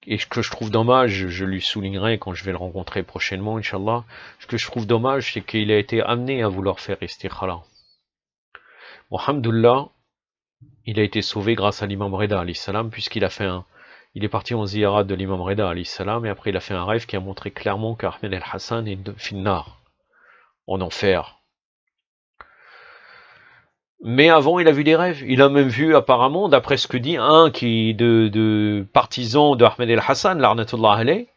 Et ce que je trouve dommage, je lui soulignerai quand je vais le rencontrer prochainement, Inch'Allah, ce que je trouve dommage, c'est qu'il a été amené à vouloir faire istikhara. Alhamdulillah, il a été sauvé grâce à l'imam Reda, alayhi salam, puisqu'il a fait il est parti en ziyara de l'imam Reda, alayhi salam, et après il a fait un rêve qui a montré clairement qu'Ahmed el-Hassan est de Finnar, en enfer. Mais avant, il a vu des rêves. Il a même vu, apparemment, d'après ce que dit un qui de partisan de Ahmed el-Hassan, l'arnatullah alayh,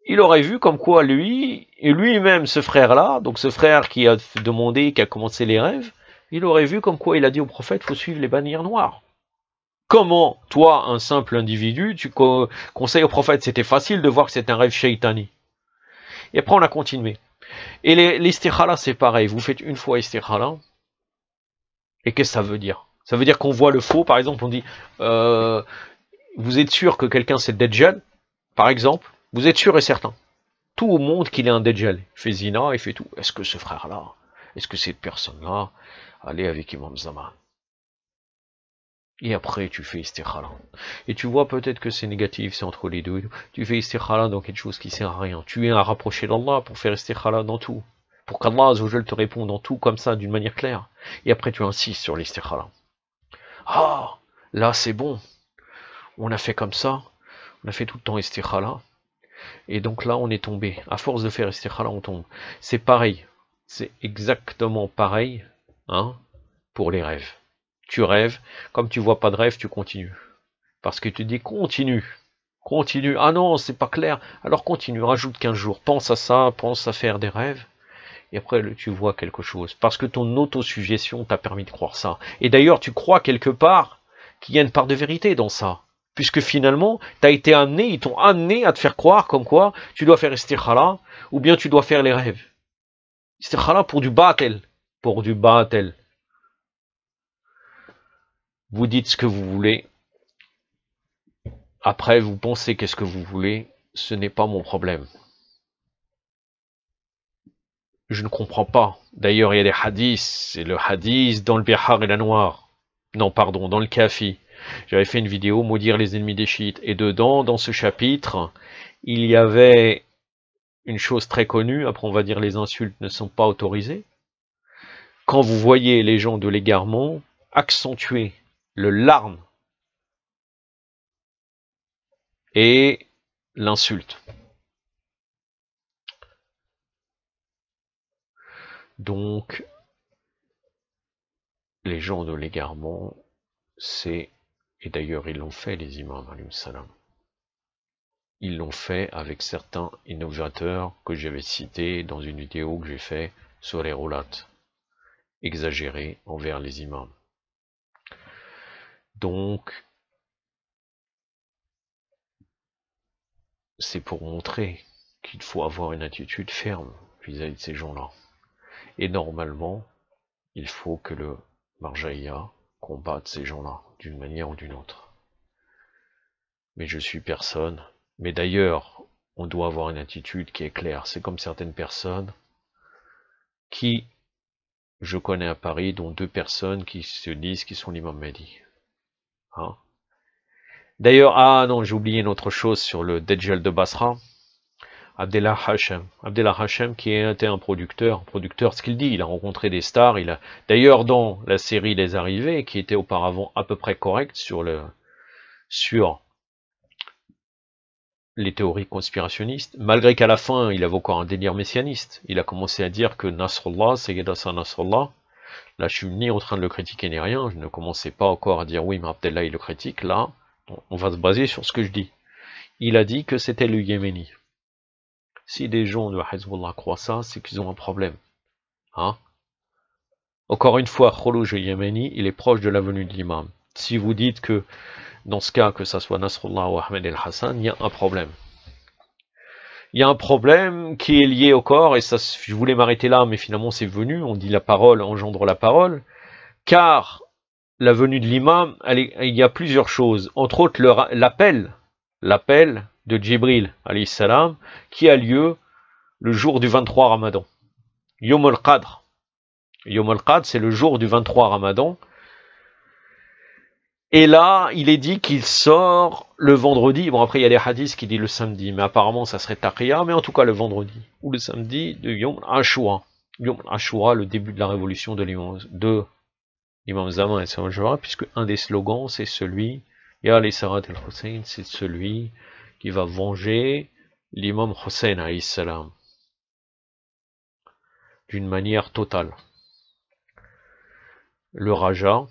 il aurait vu comme quoi lui, et lui-même, ce frère-là, donc ce frère qui a demandé, qui a commencé les rêves, il aurait vu comme quoi il a dit au prophète, faut suivre les bannières noires. Comment, toi, un simple individu, tu conseilles au prophète? C'était facile de voir que c'est un rêve shaitani. Et après, on a continué. Et l'istikhara, c'est pareil. Vous faites une fois istikhara, et qu'est-ce que ça veut dire? Ça veut dire qu'on voit le faux, par exemple, on dit, vous êtes sûr que quelqu'un c'est Dajjal, par exemple, vous êtes sûr et certain. Tout le monde qu'il est un Dajjal. Il fait zina, il fait tout. Est-ce que ce frère-là, est-ce que cette personne-là, allez avec Imam Zaman? Et après, tu fais istikhara. Et tu vois peut-être que c'est négatif, c'est entre les deux. Tu fais istikhara dans quelque chose qui sert à rien. Tu es à rapprocher d'Allah pour faire istikhara dans tout. Pour qu'Allah Azzawajal te réponde dans tout comme ça, d'une manière claire. Et après, tu insistes sur l'istikhara. Ah, là c'est bon. On a fait comme ça. On a fait tout le temps istikhara. Et donc là, on est tombé. À force de faire istikhara, on tombe. C'est pareil. C'est exactement pareil hein, pour les rêves. Tu rêves, comme tu vois pas de rêve, tu continues. Parce que tu dis continue, continue. Ah non, c'est pas clair. Alors continue, rajoute 15 jours. Pense à ça, pense à faire des rêves. Et après, tu vois quelque chose. Parce que ton autosuggestion t'a permis de croire ça. Et d'ailleurs, tu crois quelque part qu'il y a une part de vérité dans ça. Puisque finalement, tu as été amené, ils t'ont amené à te faire croire comme quoi tu dois faire istikhara ou bien tu dois faire les rêves. Istikhara pour du batel. Pour du batel. Vous dites ce que vous voulez. Après, vous pensez qu'est-ce que vous voulez. Ce n'est pas mon problème. Je ne comprends pas. D'ailleurs, il y a des hadiths. C'est le hadith dans le Bihar et la Noire. Non, pardon, dans le Kafi. J'avais fait une vidéo, maudire les ennemis des chiites. Et dedans, dans ce chapitre, il y avait une chose très connue. Après, on va dire les insultes ne sont pas autorisées. Quand vous voyez les gens de l'égarement, accentuer le larme et l'insulte. Donc, les gens de l'égarement, c'est, et d'ailleurs ils l'ont fait les imams, alayhi salam. Ils l'ont fait avec certains innovateurs que j'avais cités dans une vidéo que j'ai fait sur les roulates, exagérés envers les imams. Donc, c'est pour montrer qu'il faut avoir une attitude ferme vis-à-vis de ces gens-là. Et normalement, il faut que le Marjaïa combatte ces gens-là, d'une manière ou d'une autre. Mais je suis personne. Mais d'ailleurs, on doit avoir une attitude qui est claire. C'est comme certaines personnes qui, je connais à Paris, dont 2 personnes qui se disent qu'ils sont l'imam Mahdi. Hein? D'ailleurs, ah non, j'ai oublié une autre chose sur le Dajjal de Basra. Abdellah Hachem. Abdellah Hachem qui était un producteur, ce qu'il dit, il a rencontré des stars, d'ailleurs dans la série Les Arrivés, qui était auparavant à peu près correcte sur les théories conspirationnistes, malgré qu'à la fin, il avait encore un délire messianiste. Il a commencé à dire que Nasrallah, Sayyid Hassan Nasrallah, là je suis ni en train de le critiquer ni rien, je ne commençais pas encore à dire oui mais Abdellah il le critique, là on va se baser sur ce que je dis. Il a dit que c'était le Yéméni. Si des gens de Hezbollah croient ça, c'est qu'ils ont un problème. Hein? Encore une fois, Khourouj Yéméni, il est proche de la venue de l'imam. Si vous dites que, dans ce cas, que ça soit Nasrallah ou Ahmed El Hassan, il y a un problème. Il y a un problème qui est lié au corps, et ça, je voulais m'arrêter là, mais finalement c'est venu, on dit la parole engendre la parole, car la venue de l'imam, il y a plusieurs choses, entre autres l'appel de Djibril, alayhi salam, qui a lieu le jour du 23 Ramadan. Yom al-Qadr. Yom al-Qadr, c'est le jour du 23 Ramadan. Et là, il est dit qu'il sort le vendredi. Bon, après, il y a des hadiths qui disent le samedi, mais apparemment, ça serait Taqiyya, mais en tout cas, le vendredi. Ou le samedi de Yom Ashura. Yom Ashura, le début de la révolution de l'imam Zaman et Saint-Jura, puisque un des slogans, c'est celui, Ya Ali Sarat el-Hussein, c'est celui qui va venger l'imam Hussein alayhi salam d'une manière totale. Le Raja,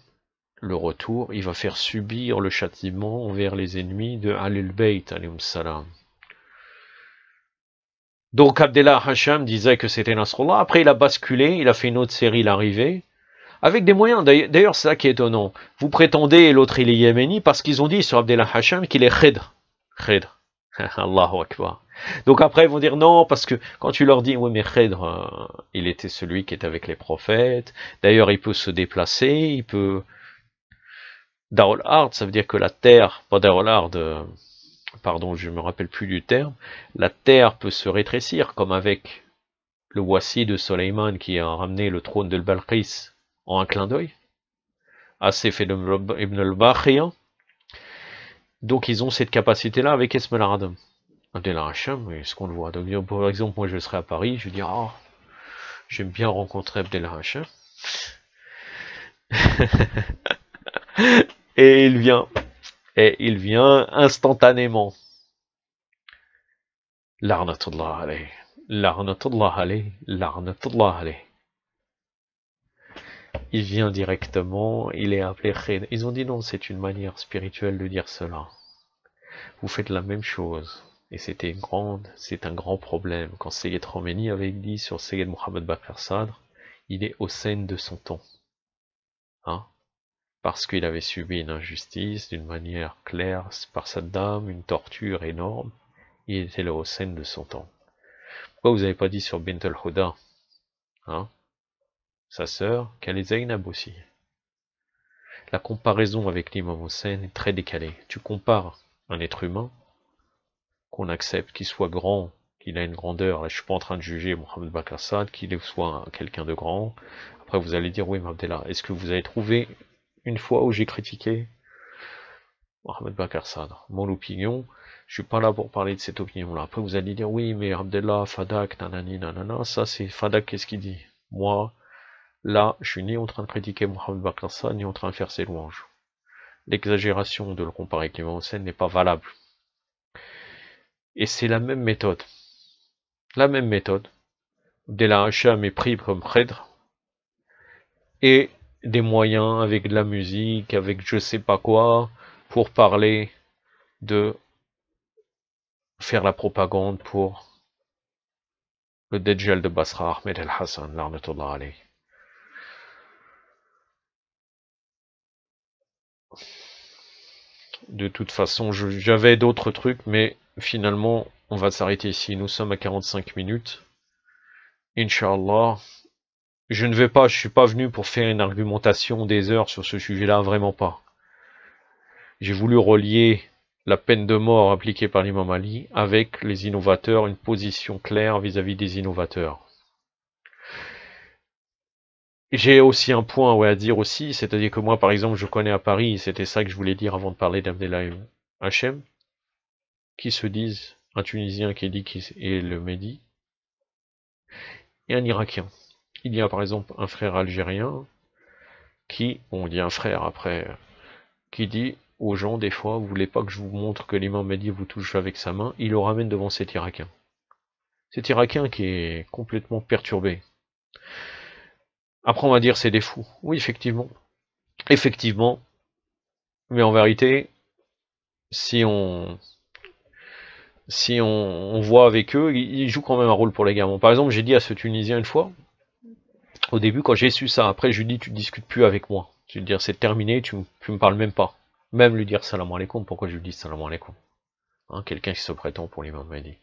le retour, il va faire subir le châtiment envers les ennemis de Al-Bayt alayhi salam. Donc Abdellah Hacham disait que c'était Nasrallah, après il a basculé, il a fait une autre série, l'arrivée, avec des moyens, d'ailleurs c'est ça qui est étonnant. Vous prétendez, l'autre il est yéméni, parce qu'ils ont dit sur Abdellah Hacham qu'il est Khidr. Khidr. Allahu Akbar. Donc après ils vont dire non, parce que quand tu leur dis, oui mais Khidr, il était celui qui était avec les prophètes, d'ailleurs il peut se déplacer, il peut... Darul Ard, ça veut dire que la terre, pas Darul Ard, pardon, je me rappelle plus du terme, la terre peut se rétrécir, comme avec le Wassi de Soleiman qui a ramené le trône de Balqis en un clin d'œil, Asif ibn al-Bakhiya. Donc ils ont cette capacité-là avec Esmail Aradam. Abdellah Hacham, est-ce qu'on le voit? Donc, par exemple, moi je serai à Paris, je vais dire, oh, j'aime bien rencontrer Abdellah Hacham. Et il vient instantanément. La'natullah alayh, la'natullah alayh, la'natullah alayh. Il vient directement, il est appelé Khid. Ils ont dit non, c'est une manière spirituelle de dire cela. Vous faites la même chose. Et c'est un grand problème. Quand Sayyid Khomeini avait dit sur Sayyid Mohammed Bakr Sadr, il est au sein de son temps. Hein? Parce qu'il avait subi une injustice d'une manière claire par Saddam, une torture énorme. Il était là au sein de son temps. Pourquoi vous n'avez pas dit sur Bint al-Huda, hein? Sa sœur, qu'elle est Zainab aussi. La comparaison avec l'imam Hussein est très décalée. Tu compares un être humain, qu'on accepte qu'il soit grand, qu'il a une grandeur. Là, je suis pas en train de juger Mohamed Bakr Sadr, qu'il soit quelqu'un de grand. Après, vous allez dire, oui, mais Abdellah, est-ce que vous avez trouvé une fois où j'ai critiqué Mohamed Bakr Sadr? Mon opinion, je suis pas là pour parler de cette opinion-là. Après, vous allez dire, oui, mais Abdellah, Fadak, nanani, nanana, ça c'est Fadak, qu'est-ce qu'il dit? Moi, là, je suis ni en train de critiquer Mohamed Bakr Sadr, ni en train de faire ses louanges. L'exagération de le comparer avec l'imam Hussein n'est pas valable. Et c'est la même méthode. La même méthode. Abdellah Hacham est pris comme Khidr, et des moyens avec de la musique, avec je sais pas quoi, pour parler de faire la propagande pour le Dajjal de Basra, Ahmed el-Hassan, l'arnatullah alayh. De toute façon, j'avais d'autres trucs, mais finalement, on va s'arrêter ici. Nous sommes à 45 minutes. Inch'Allah. Je suis pas venu pour faire une argumentation des heures sur ce sujet-là, vraiment pas. J'ai voulu relier la peine de mort appliquée par l'imam Ali avec les innovateurs, une position claire vis-à-vis des innovateurs. J'ai aussi un point à dire aussi, c'est-à-dire que moi, par exemple, je connais à Paris, c'était ça que je voulais dire avant de parler d'Abdellah Hachem, qui se disent un Tunisien qui dit qu'il est le Mehdi, et un Irakien. Il y a par exemple un frère algérien qui, on dit un frère après, qui dit aux gens des fois, vous voulez pas que je vous montre que l'imam Mehdi vous touche avec sa main, il le ramène devant cet Irakien. Cet Irakien qui est complètement perturbé. Après on va dire c'est des fous. Oui, effectivement. Effectivement. Mais en vérité, si on voit avec eux, ils jouent quand même un rôle pour les gamins. Par exemple, j'ai dit à ce Tunisien une fois, au début quand j'ai su ça, après je lui dis tu discutes plus avec moi. Je lui dire c'est terminé, tu me parles même pas. Même lui dire salam alaikum, pourquoi je lui dis salam alaikum, hein, quelqu'un qui se prétend pour l'imam Mahdi.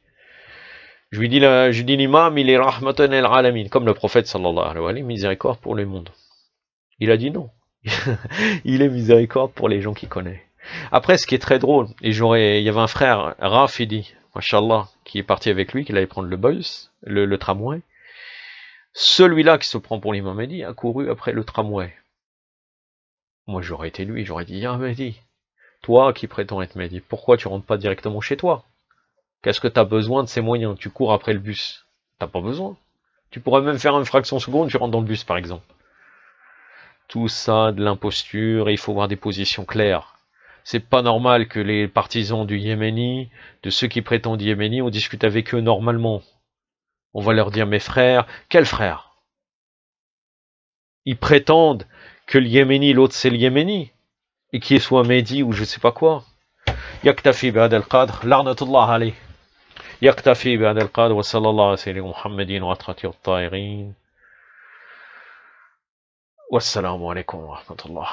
Je lui dis l'imam, il est rahmatan el alamin, comme le prophète sallallahu alayhi wa sallam, miséricorde pour le monde. Il a dit non. Il est miséricorde pour les gens qu'il connaît. Après, ce qui est très drôle, et il y avait un frère, Rafidi, machallah, qui est parti avec lui, qui allait prendre le bus, le tramway. Celui-là qui se prend pour l'imam Mahdi a couru après le tramway. Moi, j'aurais été lui, j'aurais dit, ah Mahdi, toi qui prétends être Mahdi, pourquoi tu rentres pas directement chez toi? Qu'est-ce que tu as besoin de ces moyens? Tu cours après le bus. T'as pas besoin. Tu pourrais même faire une fraction de seconde, tu rentres dans le bus par exemple. Tout ça, de l'imposture, il faut avoir des positions claires. C'est pas normal que les partisans du Yéméni, de ceux qui prétendent Yéméni, on discute avec eux normalement. On va leur dire, mes frères, quels frères? Ils prétendent que le Yéméni, l'autre c'est le Yéméni, et qu'il soit Mehdi ou je sais pas quoi. Yaktafi ba'ad al-qadr, l'arnatullah alayh. يكتفي بهذا القدر وصلى الله على سيدنا محمد وعطرته الطاهرين والسلام عليكم ورحمة الله.